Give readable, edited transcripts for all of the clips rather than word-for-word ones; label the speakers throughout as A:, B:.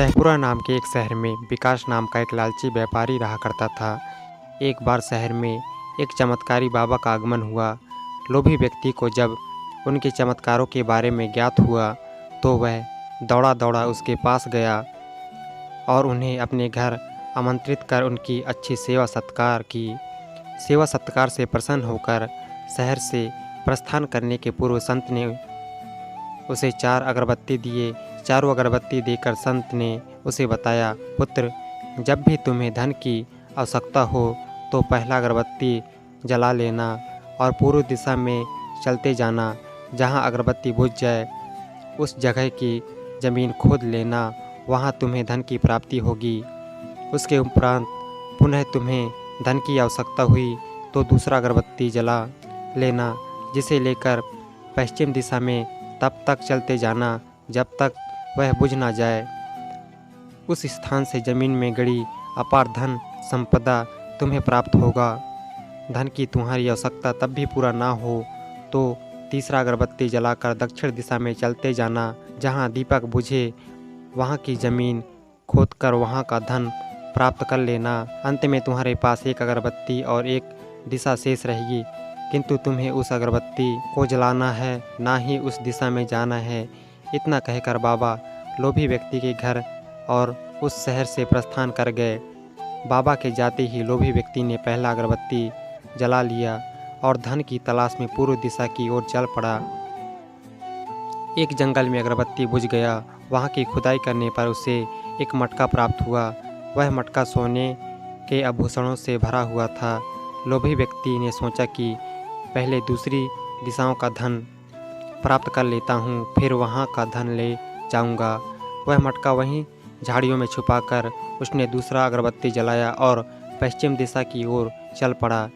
A: सहपुरा नाम के एक शहर में विकास नाम का एक लालची व्यापारी रहा करता था। एक बार शहर में एक चमत्कारी बाबा का आगमन हुआ। लोभी व्यक्ति को जब उनके चमत्कारों के बारे में ज्ञात हुआ तो वह दौड़ा दौड़ा उसके पास गया और उन्हें अपने घर आमंत्रित कर उनकी अच्छी सेवा सत्कार की। सेवा सत्कार से प्रसन्न होकर शहर से प्रस्थान करने के पूर्व संत ने उसे 4 अगरबत्ती दिए। चारों अगरबत्ती देकर संत ने उसे बताया, पुत्र, जब भी तुम्हें धन की आवश्यकता हो तो पहला अगरबत्ती जला लेना और पूर्व दिशा में चलते जाना। जहाँ अगरबत्ती बुझ जाए उस जगह की ज़मीन खोद लेना, वहाँ तुम्हें धन की प्राप्ति होगी। उसके उपरांत पुनः तुम्हें धन की आवश्यकता हुई तो दूसरा अगरबत्ती जला लेना, जिसे लेकर पश्चिम दिशा में तब तक चलते जाना जब तक वह बुझ ना जाए। उस स्थान से ज़मीन में गड़ी अपार धन संपदा तुम्हें प्राप्त होगा। धन की तुम्हारी आवश्यकता तब भी पूरा ना हो तो तीसरा अगरबत्ती जलाकर दक्षिण दिशा में चलते जाना। जहाँ दीपक बुझे वहाँ की ज़मीन खोदकर वहाँ का धन प्राप्त कर लेना। अंत में तुम्हारे पास एक अगरबत्ती और एक दिशा शेष रहेगी, किंतु तुम्हें उस अगरबत्ती को जलाना है, ना ही उस दिशा में जाना है। इतना कहकर बाबा लोभी व्यक्ति के घर और उस शहर से प्रस्थान कर गए। बाबा के जाते ही लोभी व्यक्ति ने पहला अगरबत्ती जला लिया और धन की तलाश में पूर्व दिशा की ओर चल पड़ा। एक जंगल में अगरबत्ती बुझ गया। वहाँ की खुदाई करने पर उसे एक मटका प्राप्त हुआ। वह मटका सोने के आभूषणों से भरा हुआ था। लोभी व्यक्ति ने सोचा कि पहले दूसरी दिशाओं का धन प्राप्त कर लेता हूँ, फिर वहाँ का धन ले जाऊँगा। वह मटका वहीं झाड़ियों में छुपाकर उसने दूसरा अगरबत्ती जलाया और पश्चिम दिशा की ओर चल पड़ा।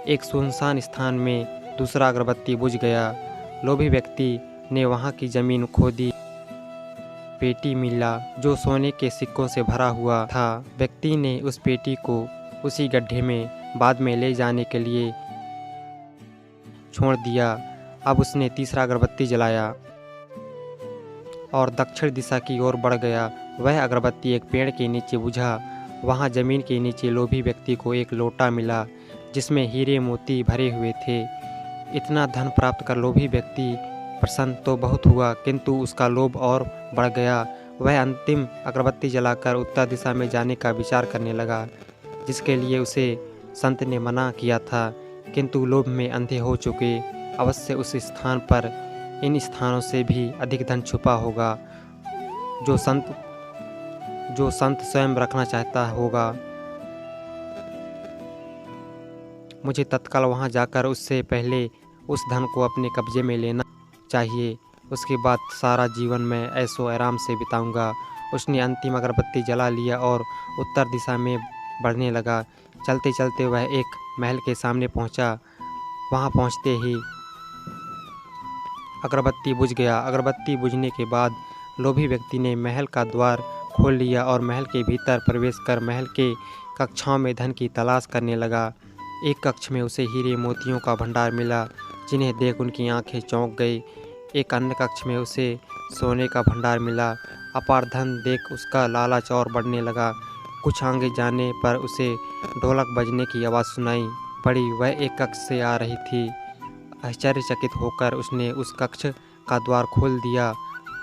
A: एक सुनसान स्थान में दूसरा अगरबत्ती बुझ गया। लोभी व्यक्ति ने वहाँ की ज़मीन खोदी। पेटी मिला जो सोने के सिक्कों से भरा हुआ था। व्यक्ति ने उस पेटी को उसी गड्ढे में बाद में ले जाने के लिए छोड़ दिया। अब उसने तीसरा अगरबत्ती जलाया और दक्षिण दिशा की ओर बढ़ गया। वह अगरबत्ती एक पेड़ के नीचे बुझा। वहाँ ज़मीन के नीचे लोभी व्यक्ति को एक लोटा मिला जिसमें हीरे मोती भरे हुए थे। इतना धन प्राप्त कर लोभी व्यक्ति प्रसन्न तो बहुत हुआ, किंतु उसका लोभ और बढ़ गया। वह अंतिम अगरबत्ती जलाकर उत्तर दिशा में जाने का विचार करने लगा, जिसके लिए उसे संत ने मना किया था, किंतु लोभ में अंधे हो चुके। अवश्य उस स्थान पर इन स्थानों से भी अधिक धन छुपा होगा जो संत स्वयं रखना चाहता होगा। मुझे तत्काल वहां जाकर उससे पहले उस धन को अपने कब्जे में लेना चाहिए। उसके बाद सारा जीवन मैं ऐशो आराम से बिताऊंगा। उसने अंतिम अगरबत्ती जला लिया और उत्तर दिशा में बढ़ने लगा। चलते चलते वह एक महल के सामने पहुंचा। वहां पहुंचते ही अगरबत्ती बुझ गया। अगरबत्ती बुझने के बाद लोभी व्यक्ति ने महल का द्वार खोल लिया और महल के भीतर प्रवेश कर महल के कक्षाओं में धन की तलाश करने लगा। एक कक्ष में उसे हीरे मोतियों का भंडार मिला, जिन्हें देख उनकी आंखें चौंक गई। एक अन्य कक्ष में उसे सोने का भंडार मिला। अपार धन देख उसका लालच और बढ़ने लगा। कुछ आगे जाने पर उसे ढोलक बजने की आवाज़ सुनाई पड़ी। वह एक कक्ष से आ रही थी। आश्चर्यचकित होकर उसने उस कक्ष का द्वार खोल दिया।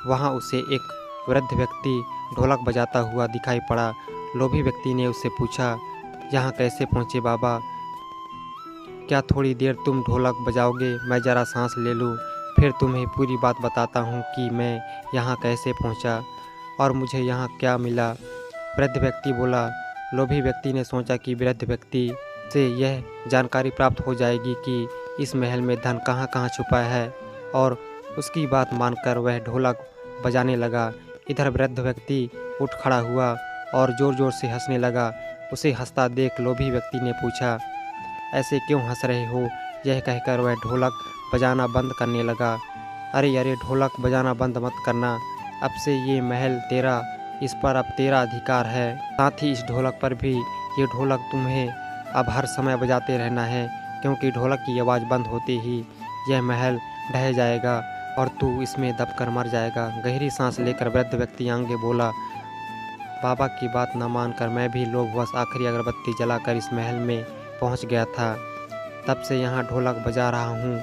A: वहां उसे एक वृद्ध व्यक्ति ढोलक बजाता हुआ दिखाई पड़ा। लोभी व्यक्ति ने उससे पूछा, यहाँ कैसे पहुँचे बाबा? क्या थोड़ी देर तुम ढोलक बजाओगे? मैं ज़रा सांस ले लूँ, फिर तुम्हें पूरी बात बताता हूँ कि मैं यहाँ कैसे पहुँचा और मुझे यहाँ क्या मिला। वृद्ध व्यक्ति बोला। लोभी व्यक्ति ने सोचा कि वृद्ध व्यक्ति से यह जानकारी प्राप्त हो जाएगी कि इस महल में धन कहाँ कहाँ छुपा है, और उसकी बात मानकर वह ढोलक बजाने लगा। इधर वृद्ध व्यक्ति उठ खड़ा हुआ और ज़ोर ज़ोर से हंसने लगा। उसे हंसता देख लोभी व्यक्ति ने पूछा, ऐसे क्यों हंस रहे हो? यह कहकर वह ढोलक बजाना बंद करने लगा। अरे अरे, ढोलक बजाना बंद मत करना। अब से ये महल तेरा, इस पर अब तेरा अधिकार है। साथ ही इस ढोलक पर भी। ये ढोलक तुम्हें अब हर समय बजाते रहना है, क्योंकि ढोलक की आवाज़ बंद होते ही यह महल ढह जाएगा और तू इसमें दबकर मर जाएगा। गहरी सांस लेकर वृद्ध व्यक्ति आगे बोला, बाबा की बात न मानकर मैं भी लोभवश आखिरी अगरबत्ती जलाकर इस महल में पहुंच गया था। तब से यहाँ ढोलक बजा रहा हूँ।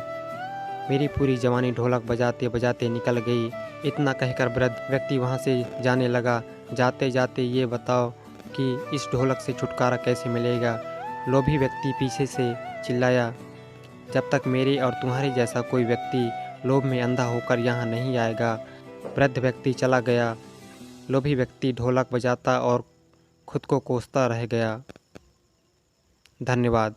A: मेरी पूरी जवानी ढोलक बजाते बजाते निकल गई। इतना कहकर वृद्ध व्यक्ति वहाँ से जाने लगा। जाते जाते ये बताओ कि इस ढोलक से छुटकारा कैसे मिलेगा? लोभी व्यक्ति पीछे से चिल्लाया, जब तक मेरे और तुम्हारे जैसा कोई व्यक्ति लोभ में अंधा होकर यहाँ नहीं आएगा। वृद्ध व्यक्ति चला गया। लोभी व्यक्ति ढोलक बजाता और खुद को कोसता रह गया। धन्यवाद।